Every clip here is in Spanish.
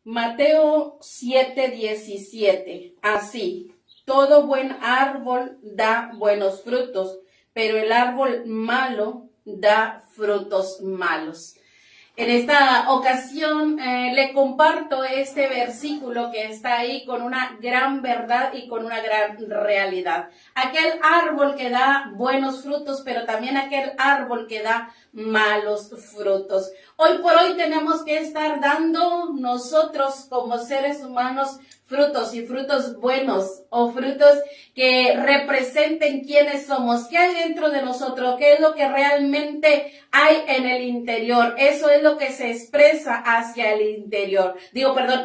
Mateo 7:17. Así, todo buen árbol da buenos frutos, pero el árbol malo da frutos malos. En esta ocasión le comparto este versículo que está ahí con una gran verdad y con una gran realidad. Aquel árbol que da buenos frutos, pero también aquel árbol que da malos frutos. Hoy por hoy tenemos que estar dando nosotros como seres humanos frutos y frutos buenos o frutos que representen quiénes somos, qué hay dentro de nosotros, qué es lo que realmente hay en el interior. Eso es lo que se expresa hacia el interior,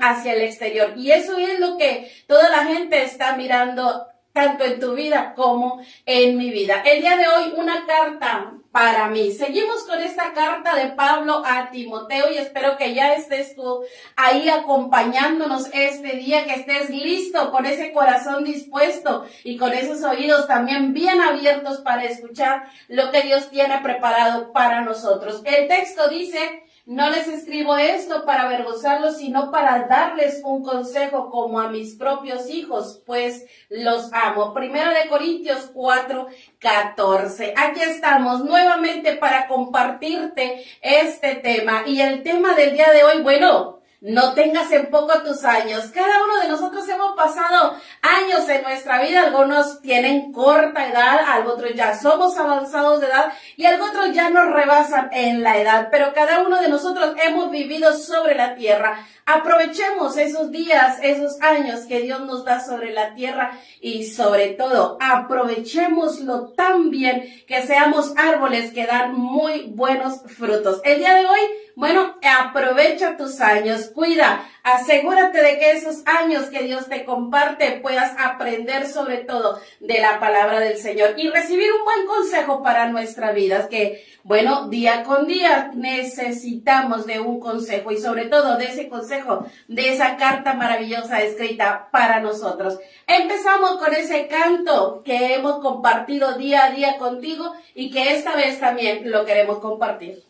hacia el exterior. Y eso es lo que toda la gente está mirando tanto en tu vida como en mi vida. El día de hoy una carta para mí. Seguimos con esta carta de Pablo a Timoteo y espero que ya estés tú ahí acompañándonos este día, que estés listo con ese corazón dispuesto y con esos oídos también bien abiertos para escuchar lo que Dios tiene preparado para nosotros. El texto dice: no les escribo esto para avergonzarlos, sino para darles un consejo como a mis propios hijos, pues los amo. 1 Corintios 4:14. Aquí estamos nuevamente para compartirte este tema. Y el tema del día de hoy, no tengas en poco tus años. Cada uno de nosotros hemos pasado años en nuestra vida. Algunos tienen corta edad, otros ya somos avanzados de edad y otros ya nos rebasan en la edad. Pero cada uno de nosotros hemos vivido sobre la tierra. Aprovechemos esos días, esos años que Dios nos da sobre la tierra y sobre todo aprovechémoslo tan bien que seamos árboles que dan muy buenos frutos. El día de hoy, aprovecha tus años, cuida, asegúrate de que esos años que Dios te comparte puedas aprender sobre todo de la palabra del Señor y recibir un buen consejo para nuestra vida, que día con día necesitamos de un consejo y sobre todo de ese consejo, de esa carta maravillosa escrita para nosotros. Empezamos con ese canto que hemos compartido día a día contigo y que esta vez también lo queremos compartir.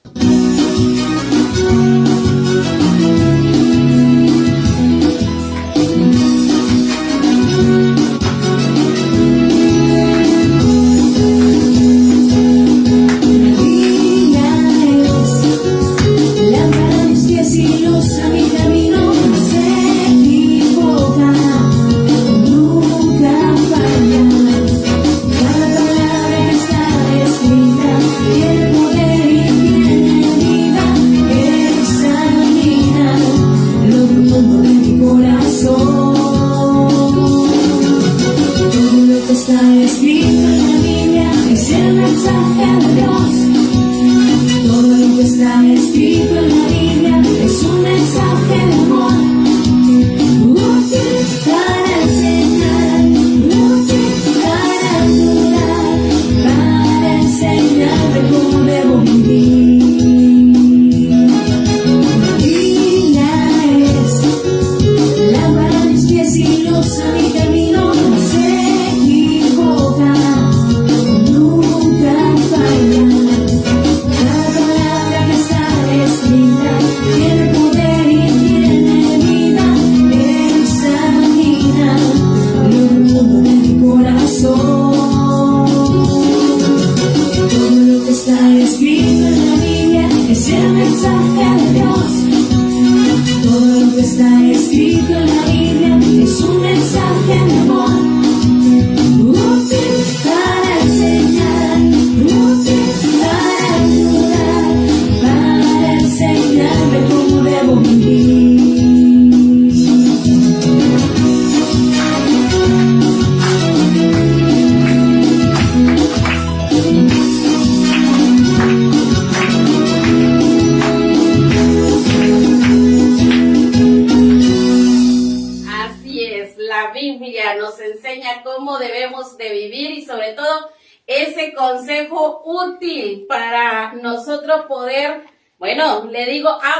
Nos enseña cómo debemos de vivir y sobre todo ese consejo útil para nosotros poder,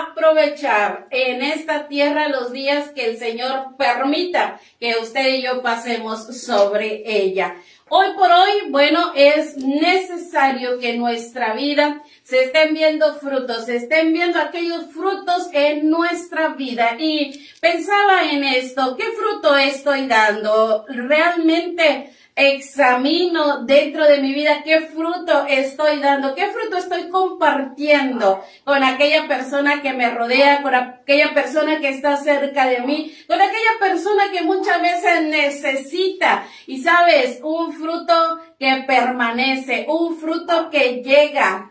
aprovechar en esta tierra los días que el Señor permita que usted y yo pasemos sobre ella. Hoy por hoy, bueno, es necesario que en nuestra vida se estén viendo frutos, se estén viendo aquellos frutos en nuestra vida. Y pensaba en esto, ¿qué fruto estoy dando? ¿Realmente examino dentro de mi vida qué fruto estoy dando, qué fruto estoy compartiendo con aquella persona que me rodea, con aquella persona que está cerca de mí, con aquella persona que muchas veces necesita? Y sabes, un fruto que permanece, un fruto que llega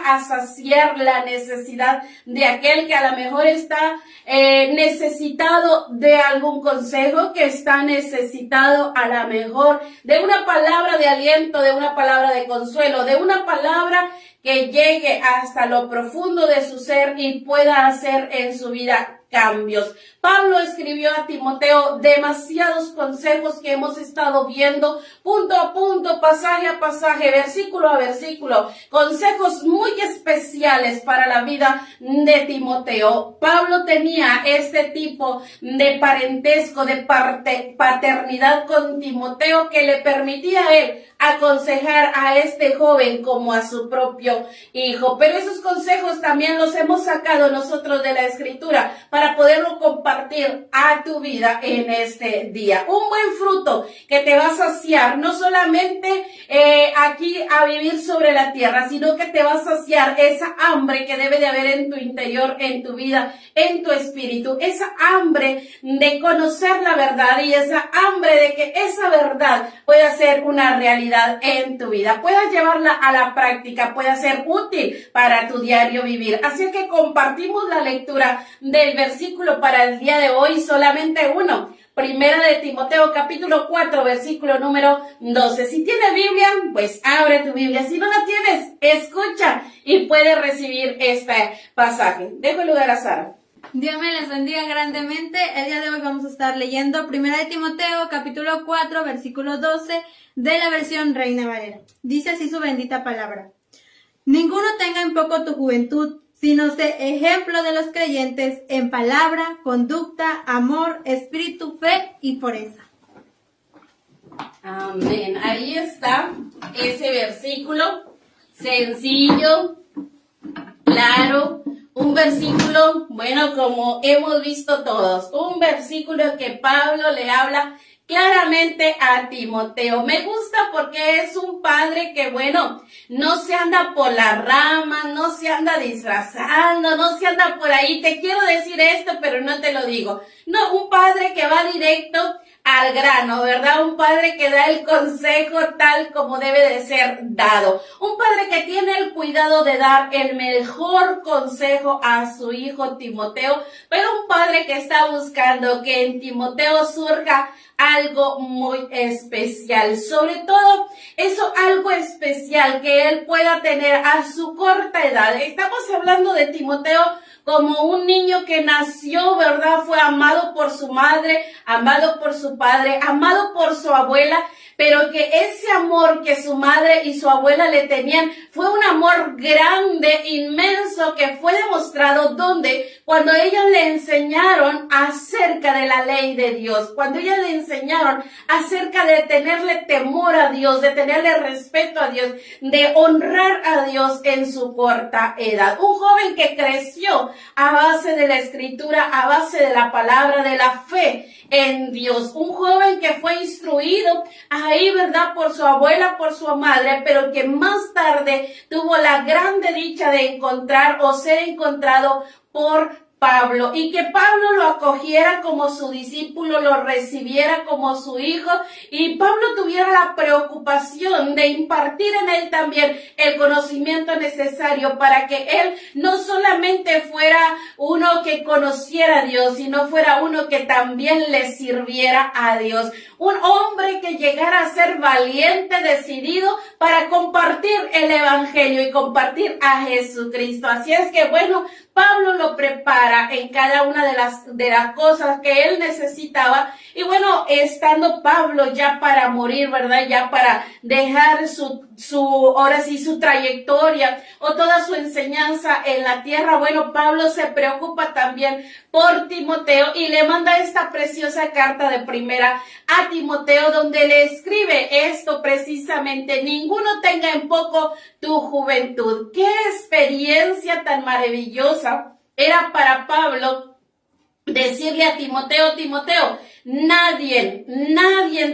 a saciar la necesidad de aquel que a lo mejor está necesitado de algún consejo, que está necesitado a lo mejor de una palabra de aliento, de una palabra de consuelo, de una palabra que llegue hasta lo profundo de su ser y pueda hacer en su vida cambios. Pablo escribió a Timoteo demasiados consejos que hemos estado viendo punto a punto, pasaje a pasaje, versículo a versículo, consejos muy especiales para la vida de Timoteo. Pablo tenía este tipo de parentesco, de paternidad con Timoteo que le permitía a él aconsejar a este joven como a su propio hijo. Pero esos consejos también los hemos sacado nosotros de la Escritura para poderlo compartir a tu vida en este día. Un buen fruto que te va a saciar, no solamente aquí a vivir sobre la tierra, sino que te va a saciar esa hambre que debe de haber en tu interior, en tu vida, en tu espíritu, esa hambre de conocer la verdad y esa hambre de que esa verdad pueda ser una realidad en tu vida, puedas llevarla a la práctica, pueda ser útil para tu diario vivir. Así que compartimos la lectura del versículo para el día de hoy, solamente uno. Primera de Timoteo, capítulo 4, versículo número 12. Si tienes Biblia, pues abre tu Biblia. Si no la tienes, escucha y puedes recibir este pasaje. Dejo el lugar a Sara. Dios me les bendiga grandemente. El día de hoy vamos a estar leyendo Primera de Timoteo, capítulo 4, versículo 12, de la versión Reina Valera. Dice así su bendita palabra. Ninguno tenga en poco tu juventud, sino sé ejemplo de los creyentes en palabra, conducta, amor, espíritu, fe y pureza. Amén. Ahí está ese versículo sencillo, claro, un versículo, bueno, como hemos visto todos, un versículo que Pablo le habla claramente a Timoteo. Me gusta porque es un padre que, bueno, no se anda por las ramas, no se anda disfrazando, no se anda por ahí, te quiero decir esto, pero no te lo digo. No, un padre que va directo al grano, ¿verdad? Un padre que da el consejo tal como debe de ser dado. Un padre que tiene el cuidado de dar el mejor consejo a su hijo Timoteo, pero un padre que está buscando que en Timoteo surja algo muy especial, sobre todo eso algo especial que él pueda tener a su corta edad. Estamos hablando de Timoteo como un niño que nació, ¿verdad? Fue amado por su madre, amado por su padre, amado por su abuela, pero que ese amor que su madre y su abuela le tenían fue un amor grande, inmenso, que fue demostrado donde cuando ellas le enseñaron acerca de la ley de Dios, cuando ellas le enseñaron acerca de tenerle temor a Dios, de tenerle respeto a Dios, de honrar a Dios en su corta edad. Un joven que creció a base de la Escritura, a base de la palabra, de la fe en Dios. Un joven que fue instruido ahí, ¿verdad? Por su abuela, por su madre, pero que más tarde tuvo la grande dicha de encontrar o ser encontrado por Pablo, y que Pablo lo acogiera como su discípulo, lo recibiera como su hijo, y Pablo tuviera la preocupación de impartir en él también el conocimiento necesario para que él no solamente fuera uno que conociera a Dios, sino fuera uno que también le sirviera a Dios. Un hombre que llegara a ser valiente, decidido para compartir el evangelio y compartir a Jesucristo. Así es que, bueno, Pablo lo prepara en cada una de las cosas que él necesitaba Y bueno, estando Pablo ya para morir, ¿verdad? Ya para dejar ahora sí, su trayectoria o toda su enseñanza en la tierra. Bueno, Pablo se preocupa también por Timoteo y le manda esta preciosa carta de primera a Timoteo, donde le escribe esto precisamente: ninguno tenga en poco tu juventud. ¡Qué experiencia tan maravillosa era para Pablo decirle a Timoteo: Timoteo, nadie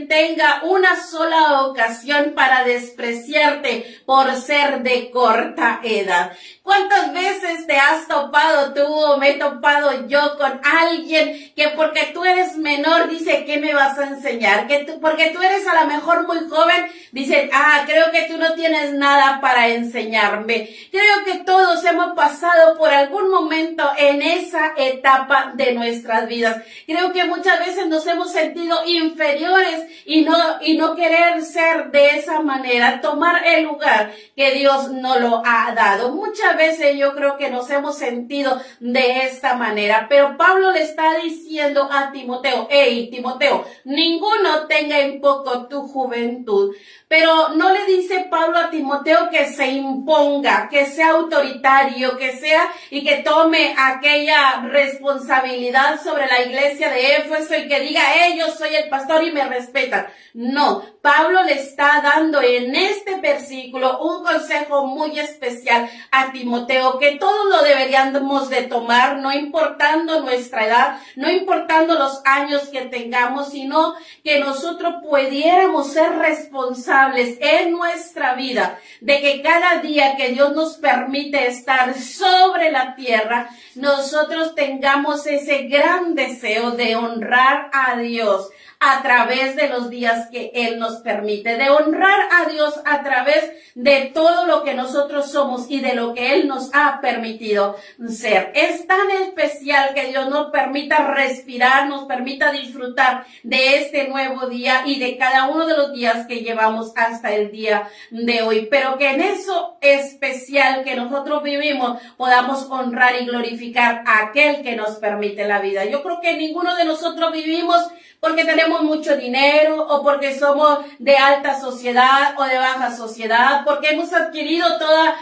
tenga una sola ocasión para despreciarte por ser de corta edad! ¿Cuántas veces te has topado tú o me he topado yo con alguien que porque tú eres menor dice: ¿qué me vas a enseñar? Porque tú eres a lo mejor muy joven, dicen: creo que tú no tienes nada para enseñarme. Creo que todos hemos pasado por algún momento en esa etapa de nuestras vidas. Creo que muchas veces nos hemos sentido inferiores y no querer ser de esa manera, tomar el lugar que Dios nos lo ha dado. Muchas veces yo creo que nos hemos sentido de esta manera, pero Pablo le está diciendo a Timoteo: hey, Timoteo, ninguno tenga en poco tu juventud. Pero no le dice Pablo a Timoteo que se imponga, que sea autoritario, que sea y que tome aquella responsabilidad sobre la iglesia de Éfeso y que diga: yo soy el pastor y me respetan. No, Pablo le está dando en este versículo un consejo muy especial a Timoteo, que todos lo deberíamos de tomar, no importando nuestra edad, no importando los años que tengamos, sino que nosotros pudiéramos ser responsables en nuestra vida, de que cada día que Dios nos permite estar sobre la tierra, nosotros tengamos ese gran deseo de honrar a Dios a través de los días que Él nos permite, de honrar a Dios a través de todo lo que nosotros somos y de lo que Él nos ha permitido ser. Es tan especial que Dios nos permita respirar, nos permita disfrutar de este nuevo día y de cada uno de los días que llevamos hasta el día de hoy, pero que en eso especial que nosotros vivimos podamos honrar y glorificar a aquel que nos permite la vida. Yo creo que ninguno de nosotros vivimos porque tenemos mucho dinero o porque somos de alta sociedad o de baja sociedad, porque hemos adquirido toda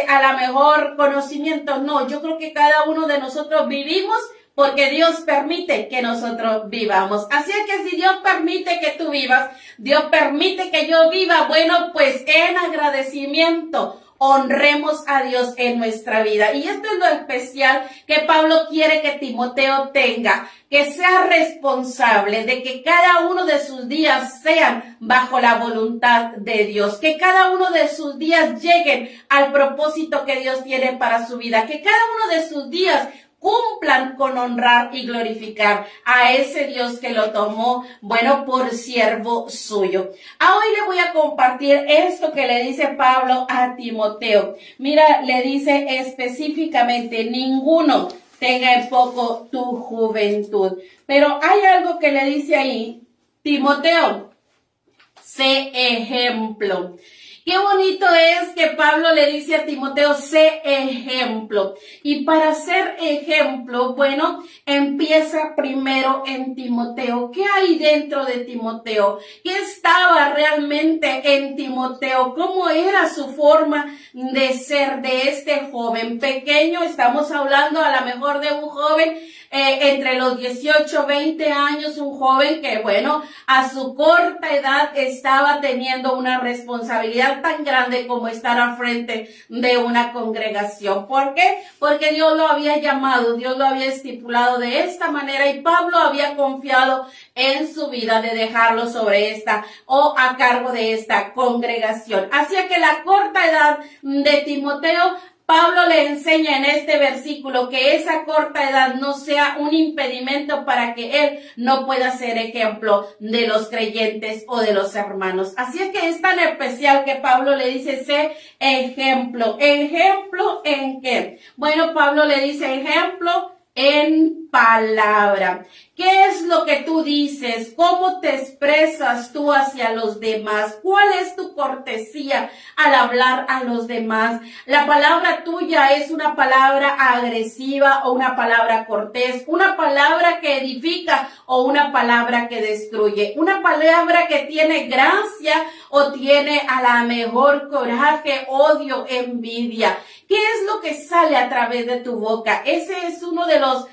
a la mejor conocimiento. No, yo creo que cada uno de nosotros vivimos porque Dios permite que nosotros vivamos. Así es que si Dios permite que tú vivas, Dios permite que yo viva, bueno, pues en agradecimiento honremos a Dios en nuestra vida. Y esto es lo especial que Pablo quiere que Timoteo tenga, que sea responsable de que cada uno de sus días sean bajo la voluntad de Dios, que cada uno de sus días lleguen al propósito que Dios tiene para su vida, que cada uno de sus días cumplan con honrar y glorificar a ese Dios que lo tomó, bueno, por siervo suyo. Hoy le voy a compartir esto que le dice Pablo a Timoteo. Mira, le dice específicamente: ninguno tenga en poco tu juventud. Pero hay algo que le dice ahí: Timoteo, sé ejemplo. Qué bonito es que Pablo le dice a Timoteo: sé ejemplo. Y para ser ejemplo, bueno, empieza primero en Timoteo. ¿Qué hay dentro de Timoteo? ¿Qué estaba realmente en Timoteo? ¿Cómo era su forma de ser de este joven pequeño? Estamos hablando a lo mejor de un joven entre los 18, 20 años, un joven que, bueno, a su corta edad estaba teniendo una responsabilidad tan grande como estar al frente de una congregación. ¿Por qué? Porque Dios lo había llamado, Dios lo había estipulado de esta manera y Pablo había confiado en su vida de dejarlo sobre esta o a cargo de esta congregación. Así que la corta edad de Timoteo, Pablo le enseña en este versículo que esa corta edad no sea un impedimento para que él no pueda ser ejemplo de los creyentes o de los hermanos. Así es que es tan especial que Pablo le dice: sé ejemplo. ¿Ejemplo en qué? Bueno, Pablo le dice: ejemplo en palabra. ¿Qué es lo que tú dices? ¿Cómo te expresas tú hacia los demás? ¿Cuál es tu cortesía al hablar a los demás? ¿La palabra tuya es una palabra agresiva o una palabra cortés? ¿Una palabra que edifica o una palabra que destruye? ¿Una palabra que tiene gracia o tiene a la mejor coraje, odio, envidia? ¿Qué es lo que sale a través de tu boca? Ese es uno de los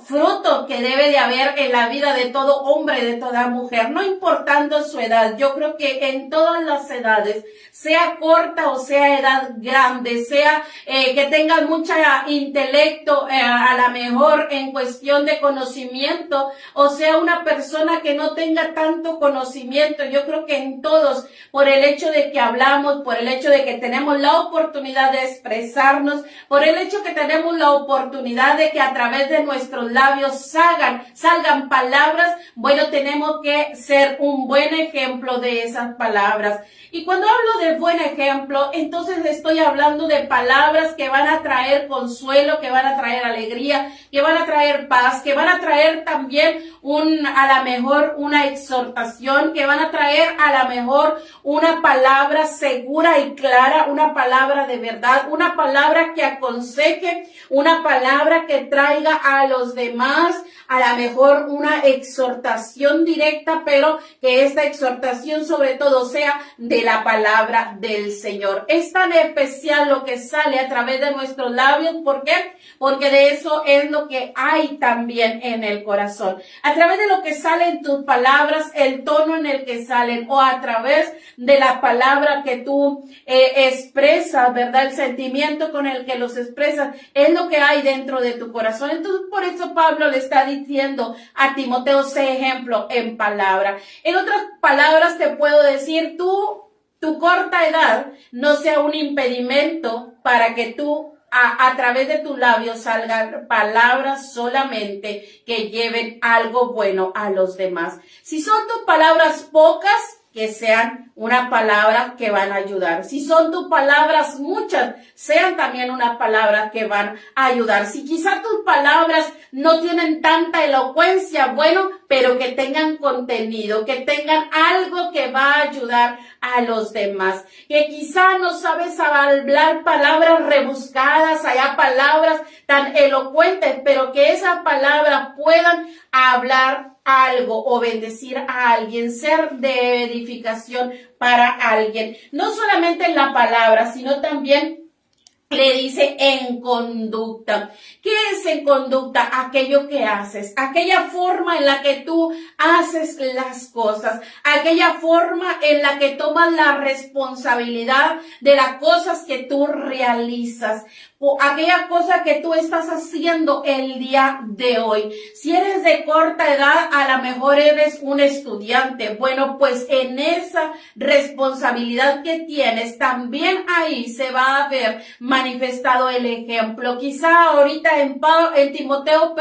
frutos que debe de haber en la vida de todo hombre, de toda mujer, no importando su edad. Yo creo que en todas las edades, sea corta o sea edad grande, sea que tengan mucho intelecto, a la mejor en cuestión de conocimiento, o sea una persona que no tenga tanto conocimiento, yo creo que en todos, por el hecho de que hablamos, por el hecho de que tenemos la oportunidad de expresarnos, por el hecho que tenemos la oportunidad de que a través de nuestros labios salgan palabras, bueno, tenemos que ser un buen ejemplo de esas palabras. Y cuando hablo de buen ejemplo, entonces estoy hablando de palabras que van a traer consuelo, que van a traer alegría, que van a traer paz, que van a traer también a la mejor una exhortación, que van a traer a la mejor una palabra segura y clara, una palabra de verdad, una palabra que aconseje, una palabra que traiga a los demás a la mejor una exhortación directa, pero que esta exhortación sobre todo sea de la palabra del Señor. Es tan especial lo que sale a través de nuestros labios. ¿Por qué? Porque de eso es lo que hay también en el corazón. A través de lo que sale en tus palabras, el tono en el que salen, o a través de la palabra que tú expresas, ¿verdad? El sentimiento con el que los expresas, es lo que hay dentro de tu corazón. Entonces, por eso Pablo le está diciendo a Timoteo, sé ejemplo en palabra. En otras palabras te puedo decir, tu corta edad no sea un impedimento para que tú a través de tus labios salgan palabras solamente que lleven algo bueno a los demás. Si son tus palabras pocas, que sean una palabra que van a ayudar. Si son tus palabras muchas, sean también unas palabras que van a ayudar. Si quizás tus palabras no tienen tanta elocuencia, bueno, pero que tengan contenido, que tengan algo que va a ayudar a los demás. Que quizás no sabes hablar palabras rebuscadas, allá palabras tan elocuentes, pero que esas palabras puedan hablar algo o bendecir a alguien, ser de edificación para alguien. No solamente en la palabra, sino también le dice en conducta. ¿Qué es en conducta? Aquello que haces, aquella forma en la que tú haces las cosas, aquella forma en la que tomas la responsabilidad de las cosas que tú realizas, o aquella cosa que tú estás haciendo el día de hoy. Si eres de corta edad, a lo mejor eres un estudiante. Bueno, pues en esa responsabilidad que tienes, también ahí se va a ver manifestado el ejemplo. Quizá ahorita en Timoteo,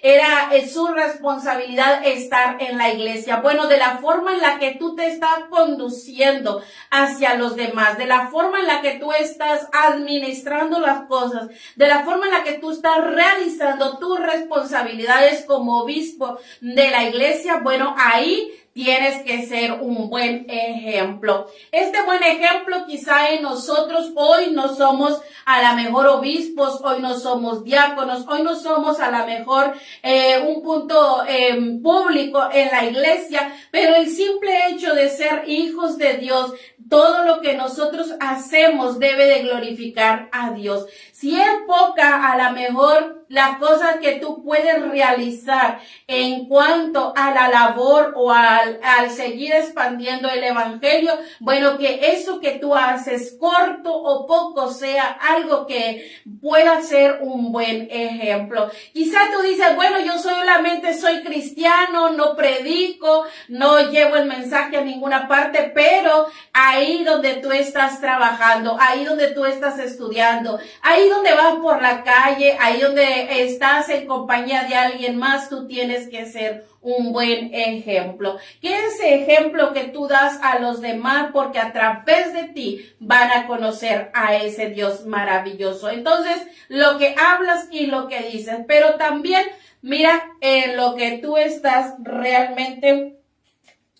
era su responsabilidad estar en la iglesia. Bueno, de la forma en la que tú te estás conduciendo hacia los demás, de la forma en la que tú estás administrando las cosas, de la forma en la que tú estás realizando tus responsabilidades como obispo de la iglesia, bueno, ahí tienes que ser un buen ejemplo. Este buen ejemplo quizá en nosotros hoy no somos a la mejor obispos, hoy no somos diáconos, hoy no somos a la mejor un punto público en la iglesia, pero el simple hecho de ser hijos de Dios, todo lo que nosotros hacemos debe de glorificar a Dios. Si es poca, a lo mejor las cosas que tú puedes realizar en cuanto a la labor o al seguir expandiendo el evangelio, bueno, que eso que tú haces, corto o poco, sea algo que pueda ser un buen ejemplo. Quizá tú dices, bueno, yo solamente soy cristiano, no predico, no llevo el mensaje a ninguna parte, pero ahí donde tú estás trabajando, ahí donde tú estás estudiando, ahí donde vas por la calle, ahí donde estás en compañía de alguien más, tú tienes que ser un buen ejemplo. Que ese ejemplo que tú das a los demás, porque a través de ti van a conocer a ese Dios maravilloso. Entonces, lo que hablas y lo que dices, pero también mira en lo que tú estás realmente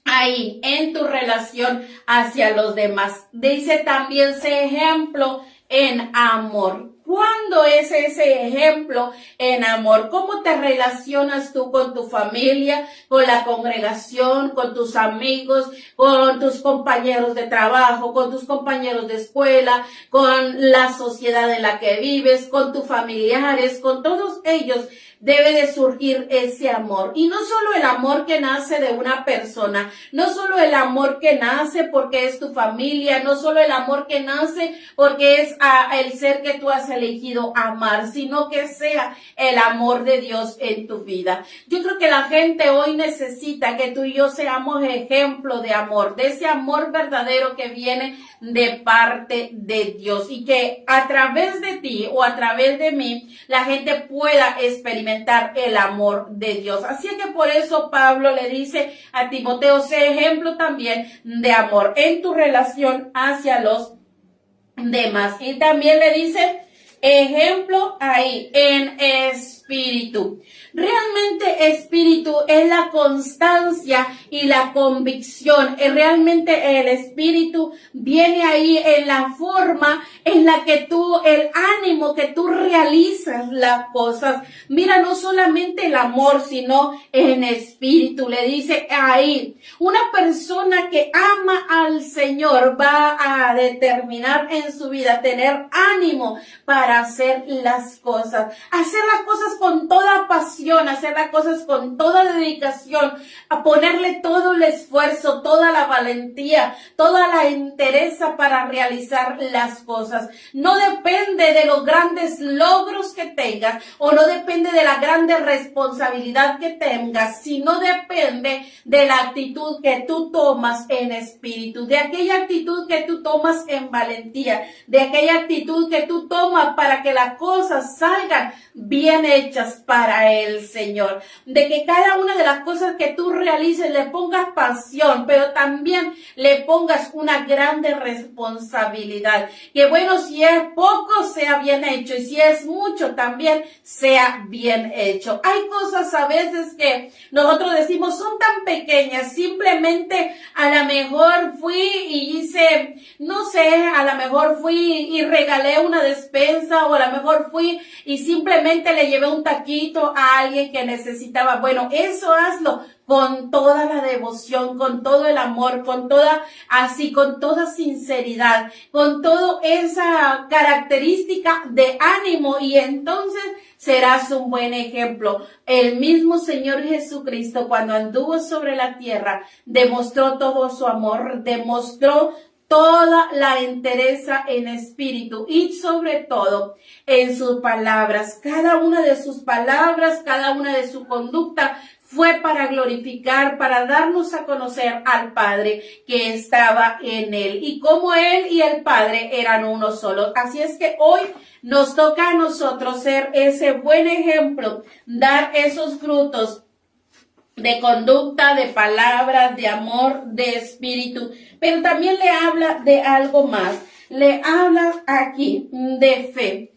ahí, en tu relación hacia los demás. Dice también, sé ejemplo en amor. ¿Cuándo es ese ejemplo en amor? ¿Cómo te relacionas tú con tu familia, con la congregación, con tus amigos, con tus compañeros de trabajo, con tus compañeros de escuela, con la sociedad en la que vives, con tus familiares, con todos ellos? Debe de surgir ese amor. Y no solo el amor que nace de una persona, no solo el amor que nace porque es tu familia, no solo el amor que nace porque es el ser que tú has elegido amar, sino que sea el amor de Dios en tu vida. Yo creo que la gente hoy necesita que tú y yo seamos ejemplo de amor, de ese amor verdadero que viene de parte de Dios, y que a través de ti o a través de mí la gente pueda experimentar el amor de Dios. Así que por eso Pablo le dice a Timoteo, sé ejemplo también de amor en tu relación hacia los demás. Y también le dice ejemplo ahí en espíritu. Realmente espíritu es la constancia y la convicción. Realmente el espíritu viene ahí en la forma en la que tú, el ánimo que tú realizas las cosas. Mira, no solamente el amor, sino en espíritu. Le dice ahí, una persona que ama al Señor va a determinar en su vida, tener ánimo para hacer las cosas con toda pasión, hacer las cosas con toda dedicación, a ponerle todo el esfuerzo, toda la valentía, toda la entereza para realizar las cosas. No depende de los grandes logros que tengas, o no depende de la grande responsabilidad que tengas, sino depende de la actitud que tú tomas en espíritu, de aquella actitud que tú tomas en valentía, de aquella actitud que tú tomas para que las cosas salgan bien hechas para el Señor, de que cada una de las cosas que tú realices le pongas pasión, pero también le pongas una grande responsabilidad, que bueno, si es poco sea bien hecho, y si es mucho también sea bien hecho. Hay cosas a veces que nosotros decimos son tan pequeñas, simplemente a lo mejor fui y hice, no sé, a lo mejor fui y regalé una despensa, o a lo mejor fui y simplemente le llevé un taquito a alguien que necesitaba. Bueno, eso hazlo con toda la devoción, con todo el amor, con toda sinceridad, con toda esa característica de ánimo, y entonces serás un buen ejemplo. El mismo Señor Jesucristo, cuando anduvo sobre la tierra, demostró todo su amor, demostró toda la entereza en espíritu, y sobre todo en sus palabras. Cada una de sus palabras, cada una de su conducta fue para glorificar, para darnos a conocer al Padre que estaba en él, y cómo él y el Padre eran uno solo. Así es que hoy nos toca a nosotros ser ese buen ejemplo, dar esos frutos de conducta, de palabras, de amor, de espíritu. Pero también le habla de algo más. Le habla aquí de fe.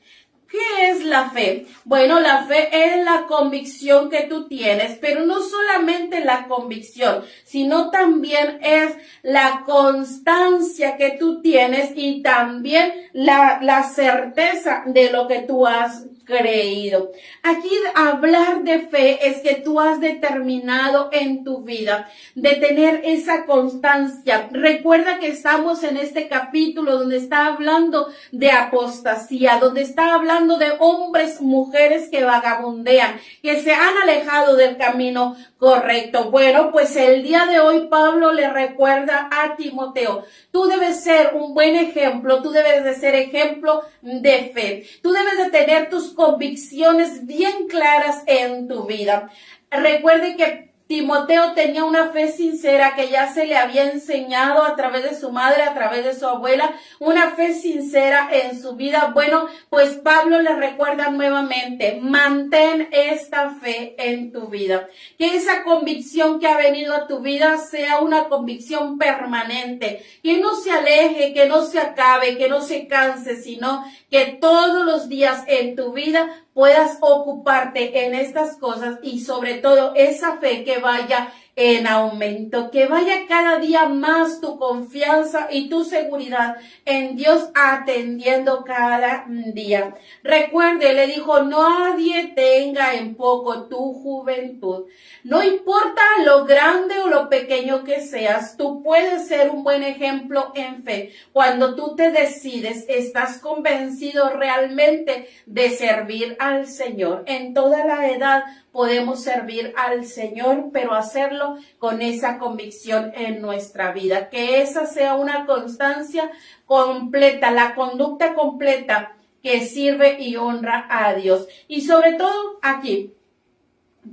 ¿Qué es la fe? Bueno, la fe es la convicción que tú tienes, pero no solamente la convicción, sino también es la constancia que tú tienes, y también la certeza de lo que tú has creído. Aquí hablar de fe es que tú has determinado en tu vida de tener esa constancia. Recuerda que estamos en este capítulo donde está hablando de apostasía, donde está hablando de hombres, mujeres que vagabundean, que se han alejado del camino correcto. Bueno, pues el día de hoy Pablo le recuerda a Timoteo, tú debes ser un buen ejemplo, tú debes de ser ejemplo de fe, tú debes de tener tus convicciones bien claras en tu vida. Recuerde que Timoteo tenía una fe sincera que ya se le había enseñado a través de su madre, a través de su abuela, una fe sincera en su vida. Bueno, pues Pablo le recuerda nuevamente, mantén esta fe en tu vida. Que esa convicción que ha venido a tu vida sea una convicción permanente, que no se aleje, que no se acabe, que no se canse, sino que todos los días en tu vida puedas ocuparte en estas cosas y sobre todo esa fe que vaya en aumento, que vaya cada día más tu confianza y tu seguridad en Dios atendiendo cada día. Recuerde, le dijo, nadie tenga en poco tu juventud. No importa lo grande o lo pequeño que seas, tú puedes ser un buen ejemplo en fe. Cuando tú te decides, estás convencido realmente de servir al Señor. En toda la edad podemos servir al Señor, pero hacerlo con esa convicción en nuestra vida. Que esa sea una constancia completa, la conducta completa que sirve y honra a Dios. Y sobre todo aquí,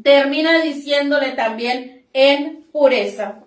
termina diciéndole también en pureza.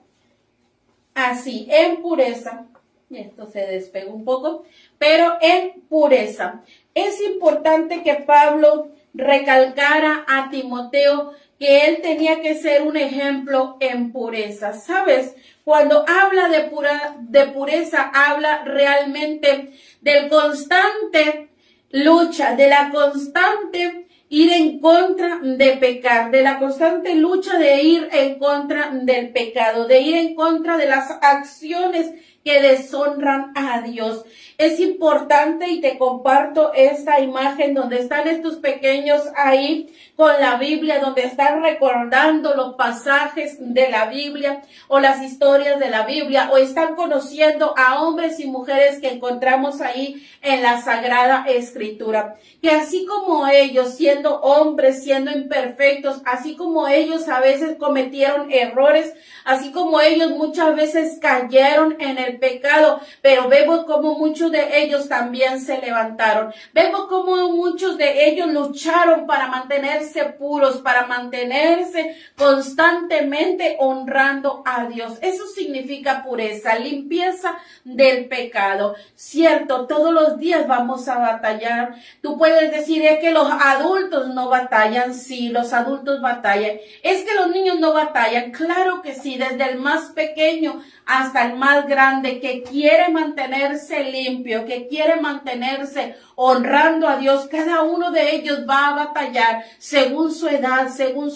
Así, en pureza. Y esto se despega un poco, pero en pureza. Es importante que Pablo recalcara a Timoteo que él tenía que ser un ejemplo en pureza. ¿Sabes? Cuando habla de pureza, habla realmente del constante lucha, de la constante ir en contra de pecar, de la constante lucha de ir en contra del pecado, de ir en contra de las acciones que deshonran a Dios. Es importante y te comparto esta imagen donde están estos pequeños ahí con la Biblia, donde están recordando los pasajes de la Biblia o las historias de la Biblia, o están conociendo a hombres y mujeres que encontramos ahí en la Sagrada Escritura. Que así como ellos, siendo hombres, siendo imperfectos, así como ellos a veces cometieron errores, así como ellos muchas veces cayeron en el pecado, pero vemos como muchos de ellos también se levantaron. Vemos como muchos de ellos lucharon para mantenerse puros, para mantenerse constantemente honrando a Dios. Eso significa pureza, limpieza del pecado. Cierto, todos los días vamos a batallar. Tú puedes decir, es que los adultos no batallan. Sí, los adultos batallan. Es que los niños no batallan. Claro que sí, desde el más pequeño hasta el más grande que quiere mantenerse limpio, que quiere mantenerse honrando a Dios. Cada uno de ellos va a batallar según su edad, según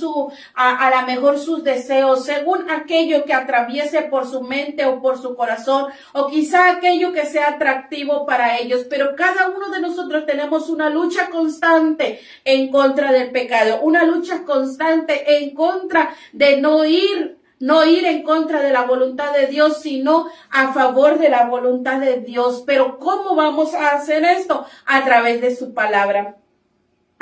a la mejor sus deseos, según aquello que atraviese por su mente o por su corazón, o quizá aquello que sea atractivo para ellos. Pero cada uno de nosotros tenemos una lucha constante en contra del pecado, una lucha constante en contra de no ir en contra de la voluntad de Dios, sino a favor de la voluntad de Dios. Pero ¿cómo vamos a hacer esto? A través de su palabra.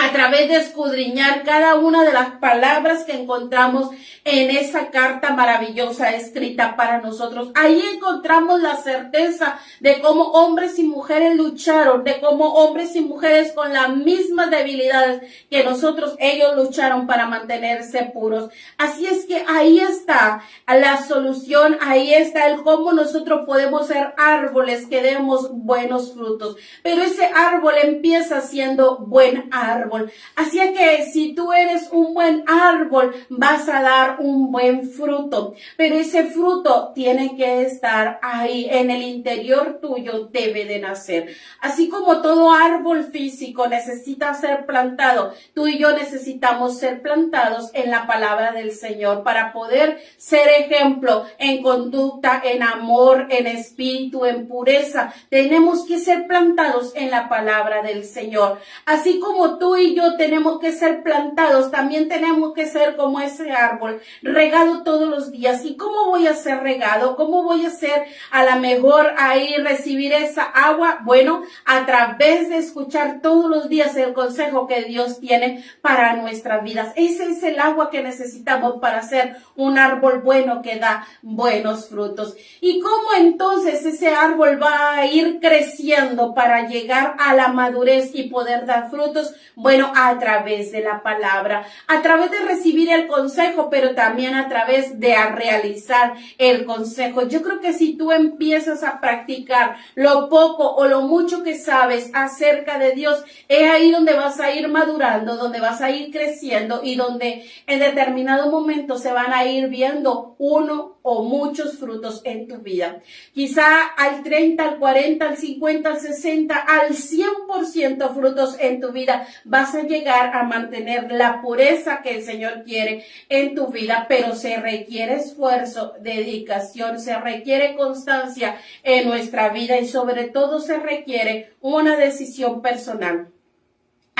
A través de escudriñar cada una de las palabras que encontramos en esa carta maravillosa escrita para nosotros. Ahí encontramos la certeza de cómo hombres y mujeres lucharon, de cómo hombres y mujeres con las mismas debilidades que nosotros, ellos lucharon para mantenerse puros. Así es que ahí está la solución, ahí está el cómo nosotros podemos ser árboles que demos buenos frutos. Pero ese árbol empieza siendo buen árbol. Así que si tú eres un buen árbol, vas a dar un buen fruto. Pero ese fruto tiene que estar ahí, en el interior tuyo debe de nacer. Así como todo árbol físico necesita ser plantado, tú y yo necesitamos ser plantados en la palabra del Señor para poder ser ejemplo en conducta, en amor, en espíritu, en pureza. Tenemos que ser plantados en la palabra del Señor. Así como tú y yo tenemos que ser plantados, también tenemos que ser como ese árbol, regado todos los días. ¿Y cómo voy a ser regado? ¿Cómo voy a ser a la mejor ahí recibir esa agua? Bueno, a través de escuchar todos los días el consejo que Dios tiene para nuestras vidas. Ese es el agua que necesitamos para ser un árbol bueno que da buenos frutos. ¿Y cómo entonces ese árbol va a ir creciendo para llegar a la madurez y poder dar frutos? Bueno, Bueno, a través de la palabra, a través de recibir el consejo, pero también a través de realizar el consejo. Yo creo que si tú empiezas a practicar lo poco o lo mucho que sabes acerca de Dios, es ahí donde vas a ir madurando, donde vas a ir creciendo y donde en determinado momento se van a ir viendo uno o muchos frutos en tu vida. Quizá al 30, al 40, al 50, al 60, al 100% frutos en tu vida. Vas a llegar a mantener la pureza que el Señor quiere en tu vida, pero se requiere esfuerzo, dedicación, se requiere constancia en nuestra vida y sobre todo se requiere una decisión personal.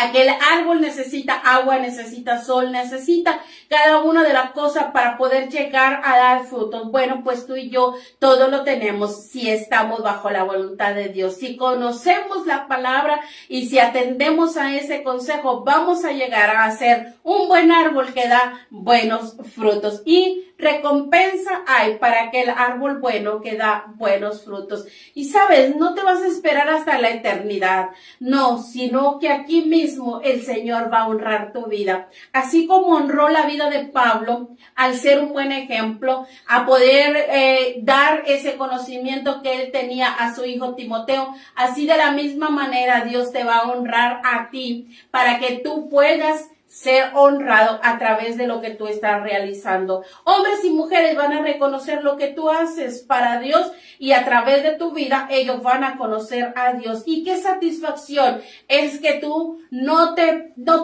Aquel árbol necesita agua, necesita sol, necesita cada una de las cosas para poder llegar a dar frutos. Bueno, pues tú y yo todo lo tenemos si estamos bajo la voluntad de Dios. Si conocemos la palabra y si atendemos a ese consejo, vamos a llegar a ser un buen árbol que da buenos frutos. Y recompensa hay para aquel árbol bueno que da buenos frutos. Y sabes, no te vas a esperar hasta la eternidad, no, sino que aquí mismo el Señor va a honrar tu vida. Así como honró la vida de Pablo al ser un buen ejemplo, a poder dar ese conocimiento que él tenía a su hijo Timoteo, así de la misma manera Dios te va a honrar a ti para que tú puedas ser honrado a través de lo que tú estás realizando. Hombres y mujeres van a reconocer lo que tú haces para Dios y a través de tu vida ellos van a conocer a Dios. Y qué satisfacción es que tú no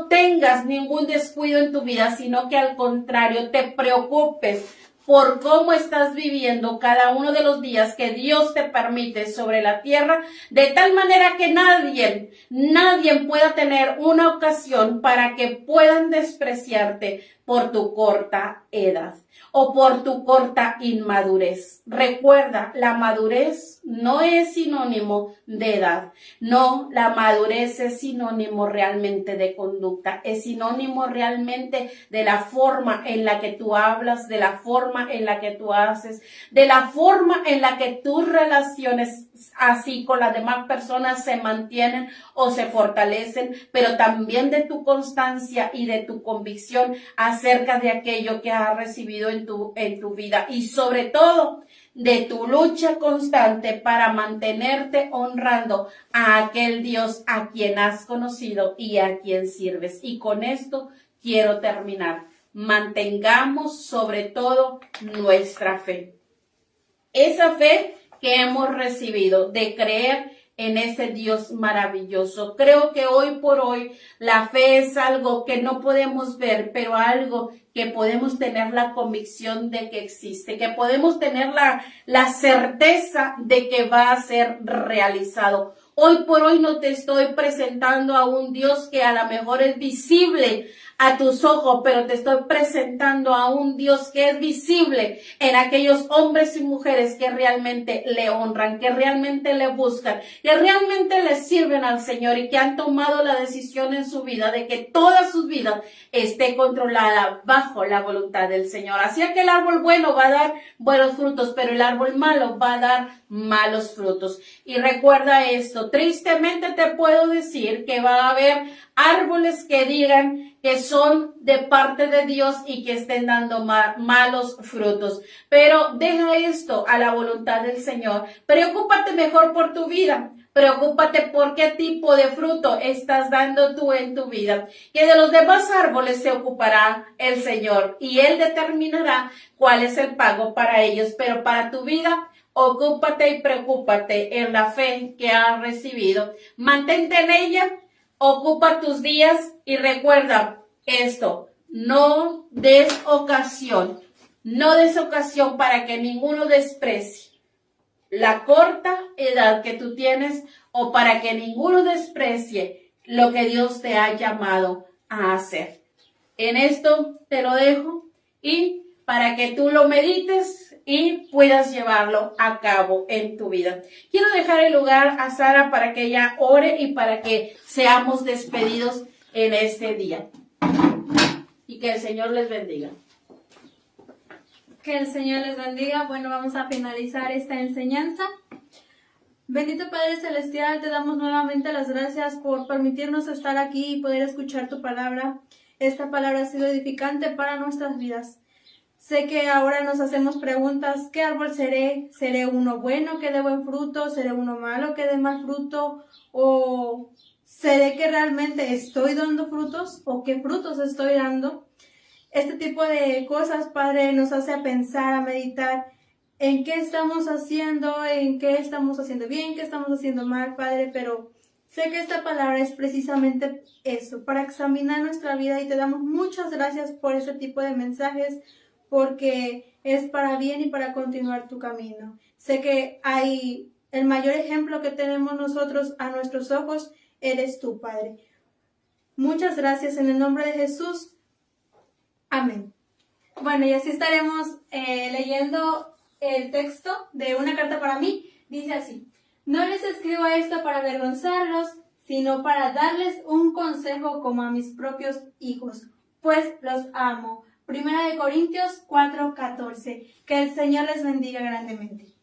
tengas ningún descuido en tu vida, sino que al contrario te preocupes por cómo estás viviendo cada uno de los días que Dios te permite sobre la tierra, de tal manera que nadie pueda tener una ocasión para que puedan despreciarte por tu corta edad o por tu corta inmadurez. Recuerda, la madurez no es sinónimo de edad. No, la madurez es sinónimo realmente de conducta. Es sinónimo realmente de la forma en la que tú hablas, de la forma en la que tú haces, de la forma en la que tus relaciones así con las demás personas se mantienen o se fortalecen, pero también de tu constancia y de tu convicción acerca de aquello que has recibido en tu vida y sobre todo de tu lucha constante para mantenerte honrando a aquel Dios a quien has conocido y a quien sirves. Y con esto quiero terminar. Mantengamos sobre todo nuestra fe. Esa fe que hemos recibido de creer en ese Dios maravilloso. Creo que hoy por hoy la fe es algo que no podemos ver, pero algo que podemos tener la convicción de que existe, que podemos tener la certeza de que va a ser realizado. Hoy por hoy no te estoy presentando a un Dios que a lo mejor es visible a tus ojos, pero te estoy presentando a un Dios que es visible en aquellos hombres y mujeres que realmente le honran, que realmente le buscan, que realmente le sirven al Señor y que han tomado la decisión en su vida de que toda su vida esté controlada bajo la voluntad del Señor. Así que el árbol bueno va a dar buenos frutos, pero el árbol malo va a dar malos frutos. Y recuerda esto, tristemente te puedo decir que va a haber árboles que digan que son de parte de Dios y que estén dando malos frutos. Pero deja esto a la voluntad del Señor. Preocúpate mejor por tu vida. Preocúpate por qué tipo de fruto estás dando tú en tu vida. Que de los demás árboles se ocupará el Señor y Él determinará cuál es el pago para ellos. Pero para tu vida, ocúpate y preocúpate en la fe que has recibido. Mantente en ella. Ocupa tus días y recuerda esto, no des ocasión para que ninguno desprecie la corta edad que tú tienes o para que ninguno desprecie lo que Dios te ha llamado a hacer. En esto te lo dejo y para que tú lo medites y puedas llevarlo a cabo en tu vida. Quiero dejar el lugar a Sara para que ella ore y para que seamos despedidos en este día. Y que el Señor les bendiga. Que el Señor les bendiga. Bueno, vamos a finalizar esta enseñanza. Bendito Padre Celestial, te damos nuevamente las gracias por permitirnos estar aquí y poder escuchar tu palabra. Esta palabra ha sido edificante para nuestras vidas. Sé que ahora nos hacemos preguntas, ¿qué árbol seré? ¿Seré uno bueno que dé buen fruto? ¿Seré uno malo que dé mal fruto? ¿O seré que realmente estoy dando frutos? ¿O qué frutos estoy dando? Este tipo de cosas, Padre, nos hace pensar, a meditar en qué estamos haciendo bien, qué estamos haciendo mal, Padre, pero sé que esta palabra es precisamente eso, para examinar nuestra vida, y te damos muchas gracias por este tipo de mensajes, porque es para bien y para continuar tu camino. Sé que el mayor ejemplo que tenemos nosotros a nuestros ojos eres tú, Padre. Muchas gracias en el nombre de Jesús. Amén. Bueno, y así estaremos leyendo el texto de Una carta para mí. Dice así: no les escribo esto para avergonzarlos, sino para darles un consejo como a mis propios hijos, pues los amo. 1 Corintios 4:14. Que el Señor les bendiga grandemente.